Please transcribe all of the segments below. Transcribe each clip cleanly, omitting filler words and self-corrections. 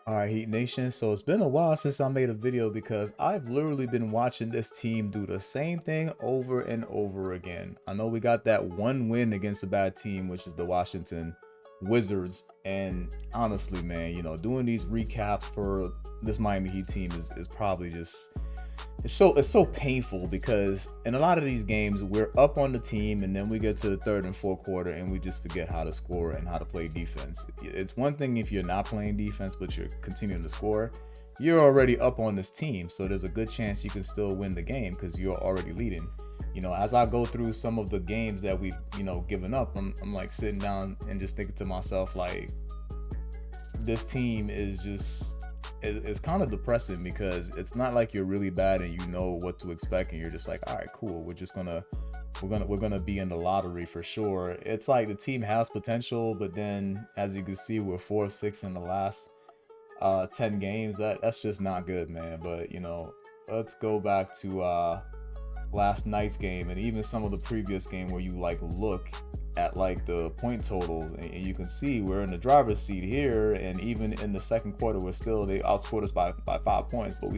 All right, Heat Nation. So it's been a while since I made a video because I've literally been watching this team do the same thing over and over again. I know we got that one win against a bad team, which is the Washington Wizards. And honestly, man, doing these recaps for this Miami Heat team is probably just it's so painful because in a lot of these games we're up on the team and then we get to the third and fourth quarter and we just forget how to score and how to play defense. It's one thing if you're not playing defense but you're continuing to score. You're already up on this team, so there's a good chance you can still win the game because you're already leading. As I go through some of the games that we've given up, I'm like sitting down and just thinking to myself like, this team is just it's kind of depressing because it's not like you're really bad and you know what to expect and you're just like, all right, cool, we're gonna be in the lottery for sure. It's like the team has potential, but then as you can see, we're 4-6 in the last 10 games. That's just not good, man. But let's go back to last night's game and even some of the previous game where you like look at like the point totals and you can see we're in the driver's seat here, and even in the second quarter they outscored us by 5 points, but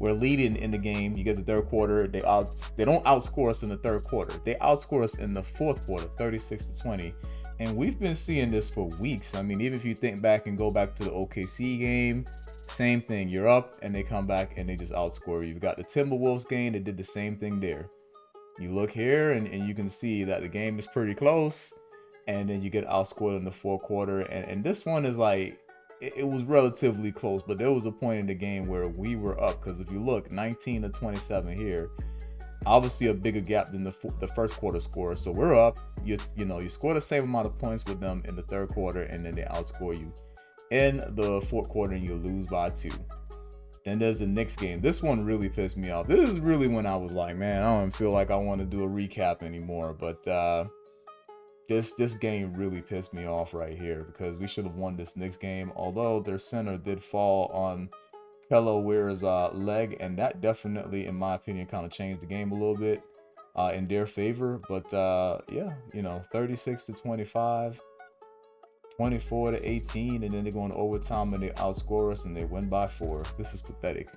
we're leading in the game. You get the third quarter, they don't outscore us in the third quarter, they outscore us in the fourth quarter 36-20. And we've been seeing this for weeks. I mean, even if you think back and go back to the OKC game, same thing. You're up and they come back and they just outscore you. You've got the Timberwolves game, they did the same thing there. You look here and you can see that the game is pretty close, and then you get outscored in the fourth quarter. And this one is like, it was relatively close, but there was a point in the game where we were up, because if you look 19-27 here, obviously a bigger gap than the first quarter score. So we're up. You score the same amount of points with them in the third quarter, and then they outscore you in the fourth quarter and you lose by 2. Then there's the Knicks game. This one really pissed me off. This is really when I was like, man, I don't feel like I want to do a recap anymore. But this game really pissed me off right here because we should have won this Knicks game. Although their center did fall on Weir's leg, and that definitely, in my opinion, kind of changed the game a little bit in their favor. But yeah, 36-25. 24-18, and then they go into overtime and they outscore us and they win by 4. This is pathetic.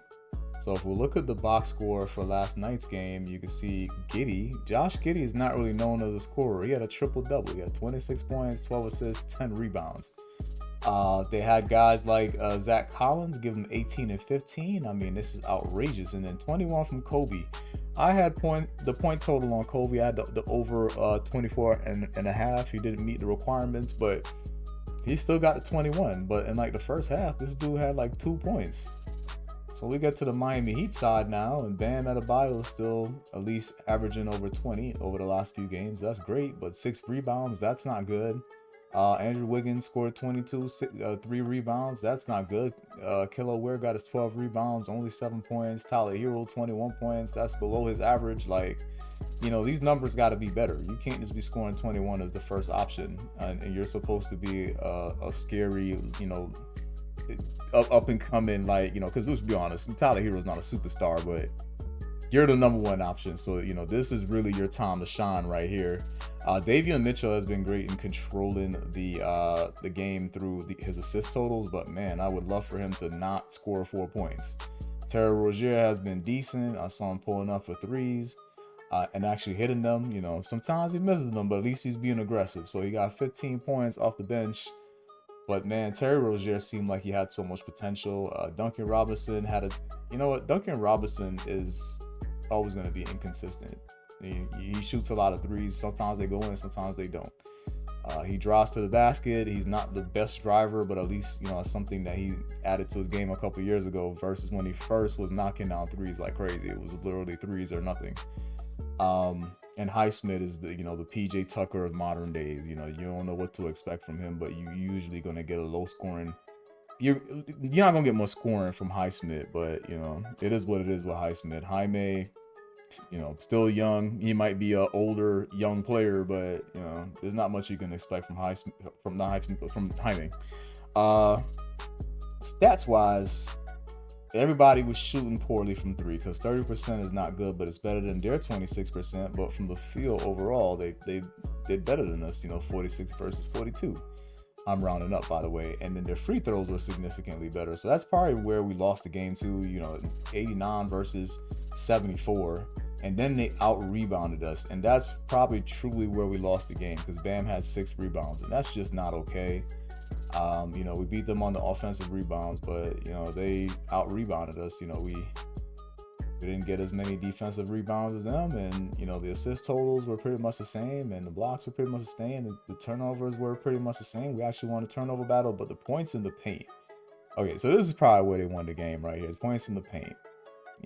So if we look at the box score for last night's game, you can see Josh Giddey is not really known as a scorer. He had a triple-double. He had 26 points, 12 assists, 10 rebounds. They had guys like Zach Collins give him 18 and 15. I mean, this is outrageous. And then 21 from Kobe. I had the point total on Kobe. I had the over 24 and a half. He didn't meet the requirements, but he still got the 21. But in like the first half, this dude had like 2 points. So we get to the Miami Heat side now, and Bam Adebayo is still at least averaging over 20 over the last few games. That's great, but 6 rebounds, that's not good. Andrew Wiggins scored 22, 3 rebounds. That's not good. Weir got his 12 rebounds, only 7 points. Tyler Hero, 21 points. That's below his average. Like, these numbers got to be better. You can't just be scoring 21 as the first option, and you're supposed to be a scary, up and coming, like, because let's be honest, Tyler Hero's not a superstar, but you're the number 1 option. So, this is really your time to shine right here. Davion Mitchell has been great in controlling the game through his assist totals, but man, I would love for him to not score 4 points. Terry Rozier has been decent. I saw him pulling up for threes and actually hitting them. Sometimes he misses them, but at least he's being aggressive. So he got 15 points off the bench. But man, Terry Rozier seemed like he had so much potential. Duncan Robinson had Duncan Robinson is always going to be inconsistent. He shoots a lot of threes. Sometimes they go in, sometimes they don't. He drives to the basket. He's not the best driver, but at least it's something that he added to his game a couple years ago versus when he first was knocking down threes like crazy. It was literally threes or nothing. And Highsmith is the PJ Tucker of modern days. You don't know what to expect from him, but you're usually gonna get a low scoring. You're not gonna get much scoring from Highsmith, but it is what it is with Highsmith. Jaime, still young. He might be an older young player, but there's not much you can expect from Jaime. Stats wise, everybody was shooting poorly from 3 because 30% is not good, but it's better than their 26%. But from the field overall, they did better than us. 46 versus 42. I'm rounding up, by the way. And then their free throws were significantly better. So that's probably where we lost the game to, you know, 89 versus 74. And then they out-rebounded us. And that's probably truly where we lost the game, because Bam had 6 rebounds. And that's just not okay. You know, we beat them on the offensive rebounds, but, you know, they out-rebounded us. You know, we didn't get as many defensive rebounds as them, and you know the assist totals were pretty much the same, and the blocks were pretty much the same, and the turnovers were pretty much the same. We actually won a turnover battle, but the points in the paint. Okay, so this is probably where they won the game right here. It's points in the paint.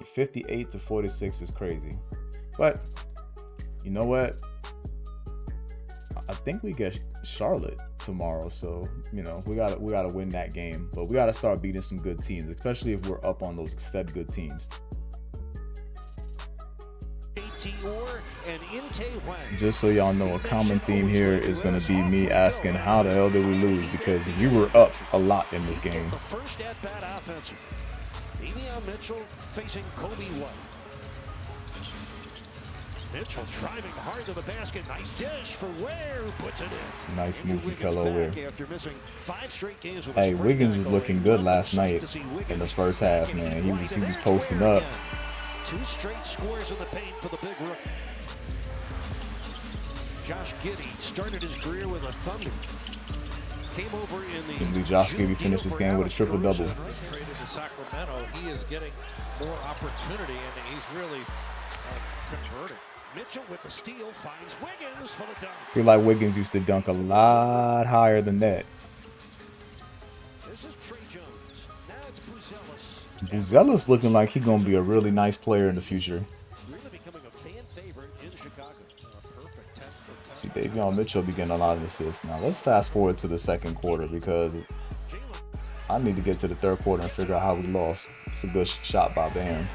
58 to 46 is crazy, but you know what? I think we get Charlotte tomorrow, so you know we gotta win that game, but we gotta start beating some good teams, especially if we're up on those said good teams. Just so y'all know, a common theme here is going to be me asking how the hell did we lose, because we were up a lot in this game. The first at bat offensive. Mitchell facing Kobe White. Mitchell driving hard to the basket. Nice dish for Ware, who puts it in. It's a nice move from Kello Ware. With hey, Wiggins was looking good last night in the first half, man. He was posting up. 2 straight scores in the paint for the big rookie. Josh Giddey started his career with a Thunder. Came over in the. Can believe Josh Giddey finished this game with a triple-double. Traded to Sacramento, he is getting more opportunity, and he's really converting. Mitchell with the steal finds Wiggins for the dunk. I feel like Wiggins used to dunk a lot higher than that. This is Trey Jones. Now it's Buzelis. Buzelis looking like he's gonna be a really nice player in the future. Really becoming a fan favorite in Chicago. Perfect 10 for 10. See, Davion Mitchell be getting a lot of assists. Now let's fast forward to the second quarter, because I need to get to the third quarter and figure out how we lost. It's a good shot by Bam.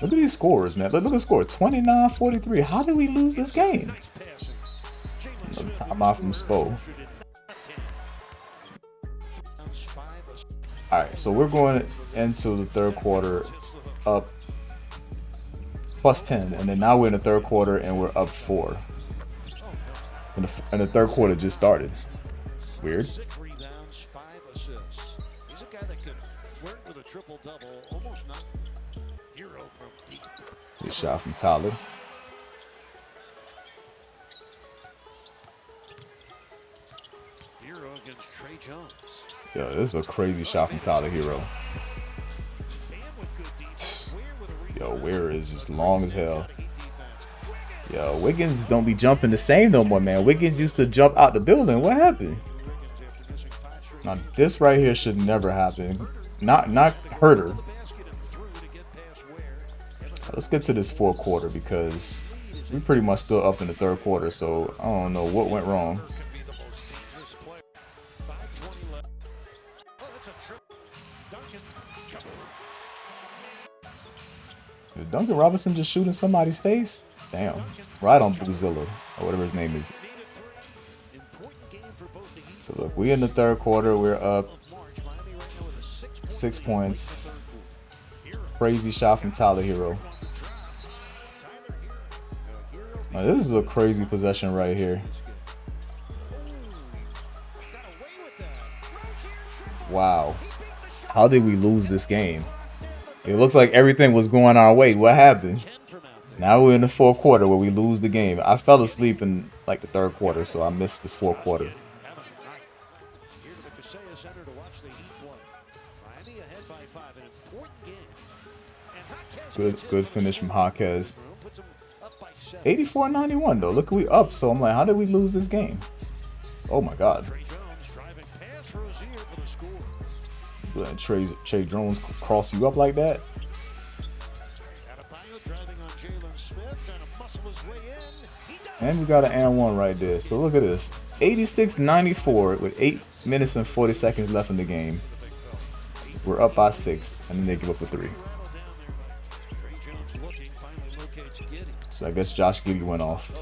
Look at these scores, man. Look at the score. 29-43. How did we lose this game? Another timeout from Spo. Alright, so we're going into the third quarter up +10. And then now we're in the third quarter and we're up 4. And the third quarter just started. Weird. 6 rebounds, 5 assists. He's a guy that can flirt with a triple-double, almost not hero from deep. Good shot from Tyler. Hero against Trey Jones. Yo, this is a crazy shot from Tyler Hero. Yo, Ware is just long as hell. Yo, Wiggins don't be jumping the same no more, man. Wiggins used to jump out the building. What happened? Now, this right here should never happen. Not Herter. Let's get to this fourth quarter, because we're pretty much still up in the third quarter, so I don't know what went wrong. Did Duncan Robinson just shooting somebody's face? Damn. Right on Boozilla, or whatever his name is. So look, we in the third quarter. We're up 6 points. Crazy shot from Tyler Hero. Now, this is a crazy possession right here. Wow. How did we lose this game? It looks like everything was going our way. What happened? Now we're in the fourth quarter where we lose the game. I fell asleep in like the third quarter, so I missed this fourth quarter. Good finish from Jaquez. 84-91 though. Look, we up. So I'm like, how did we lose this game? Oh my God. Letting Trey Jones cross you up like that. And we got an and one right there. So look at this. 86-94 with 8 minutes and 40 seconds left in the game. We're up by 6, and then they give up a 3. So I guess Josh Giddey went off.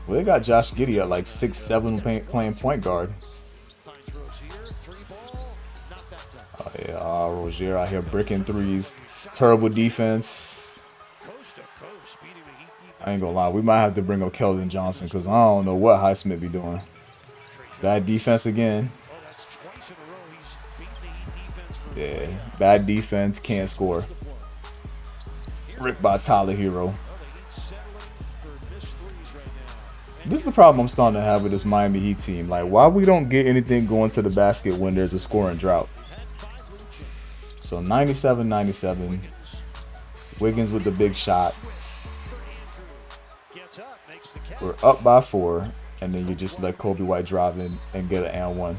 Well, they got Josh Giddey at like 6'7", playing point guard. Oh yeah, Rozier out here bricking threes. Terrible defense. I ain't gonna lie, we might have to bring up Keldon Johnson because I don't know what Highsmith be doing. Bad defense again. Yeah, bad defense, can't score. Ripped by Tyler Hero. This is the problem I'm starting to have with this Miami Heat team. Like, why we don't get anything going to the basket when there's a scoring drought? So 97-97. Wiggins with the big shot. We're up by 4, and then you just let Kobe White drive in and get an and one.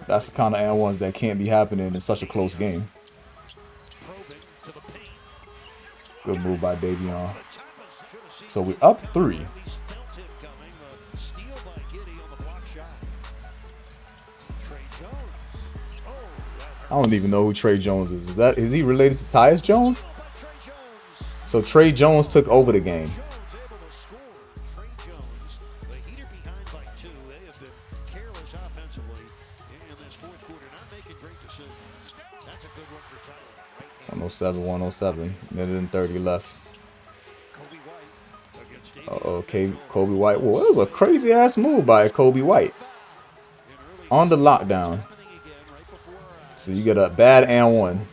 That's the kind of and ones that can't be happening in such a close game. Good move by Davion. So we up 3. I don't even know who Trey Jones is. Is he related to Tyus Jones? So Trey Jones took over the game. .107, 107. Minute and 30 left. Okay, Kobe White. Well, that was a crazy ass move by Kobe White on the lockdown. So you get a bad and one.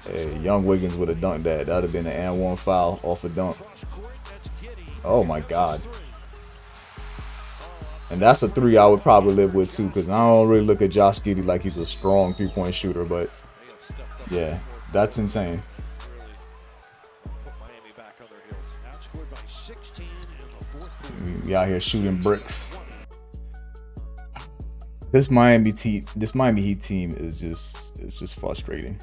Hey, young Wiggins would have dunked that. That would have been an and one foul off a dunk. Oh my God. And that's a 3 I would probably live with too, because I don't really look at Josh Giddey like he's a strong 3-point shooter, but yeah, that's insane. We out here shooting bricks. This Miami Heat team is just frustrating.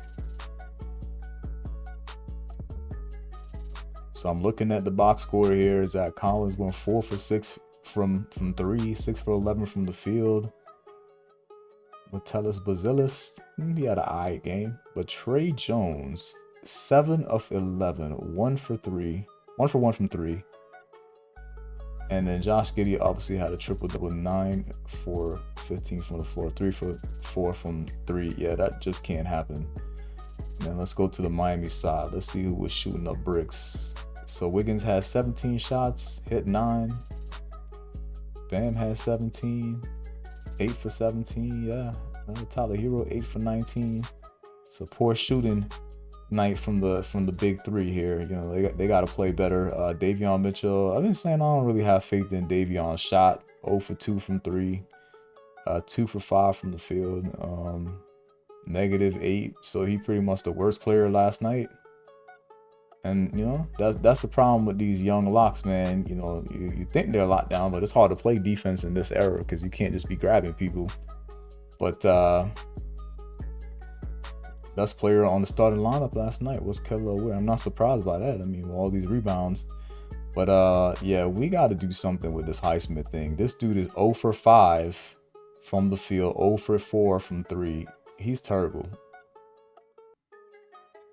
So I'm looking at the box score here. Zach Collins went 4 for 6 from 3, 6 for 11 from the field. Metellus Bazilis, he had an alright game. But Trey Jones, 7 of 11, 1 for 1 from 3. And then Josh Giddey obviously had a triple-double, 9 for 15 from the floor, 3 for 4 from 3. Yeah, that just can't happen. And then let's go to the Miami side. Let's see who was shooting up bricks. So Wiggins had 17 shots, hit 9. Bam had 17, 8 for 17. Yeah, Tyler Hero 8 for 19. So poor shooting night from the big 3 here. You know, they got to play better. Davion Mitchell, I've been saying I don't really have faith in Davion's shot. 0 for 2 from 3, 2 for 5 from the field, -8. So he pretty much the worst player last night. And you know, that's the problem with these young locks, man. You know, you think they're locked down, but it's hard to play defense in this era because you can't just be grabbing people. But best player on the starting lineup last night was Kelly Oubre. I'm not surprised by that. I mean, with all these rebounds. But yeah, we got to do something with this Highsmith thing. This dude is 0 for 5 from the field, 0 for 4 from 3. He's terrible.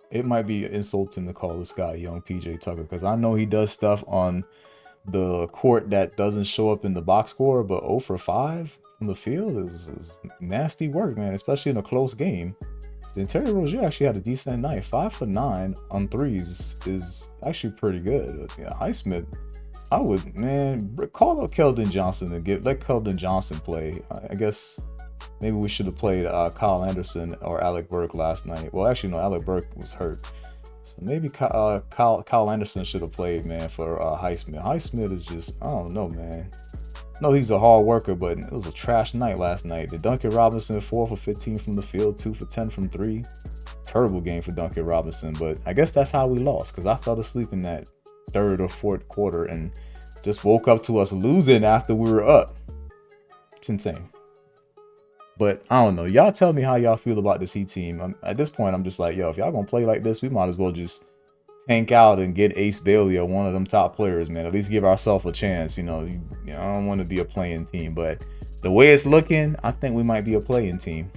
It might be insulting to call this guy young PJ Tucker because I know he does stuff on the court that doesn't show up in the box score, but 0 for 5 from the field is nasty work, man, especially in a close game. The Terry Rozier actually had a decent night. 5 for 9 on threes is actually pretty good. Yeah, Highsmith, I would, man, call up Keldon Johnson and let Keldon Johnson play. I guess maybe we should have played Kyle Anderson or Alec Burke last night. Well, actually, no, Alec Burke was hurt. So maybe Kyle Anderson should have played, man, for Highsmith. Highsmith is just, I don't know, man. No, he's a hard worker, but it was a trash night last night. The Duncan Robinson, 4 for 15 from the field, 2 for 10 from 3. Terrible game for Duncan Robinson, but I guess that's how we lost because I fell asleep in that third or fourth quarter and just woke up to us losing after we were up. It's insane. But I don't know. Y'all tell me how y'all feel about this Heat team. At this point, I'm just like, yo, if y'all gonna play like this, we might as well just tank out and get Ace Bailey or one of them top players, man. At least give ourselves a chance. You know, I don't want to be a playing team, but the way it's looking, I think we might be a playing team.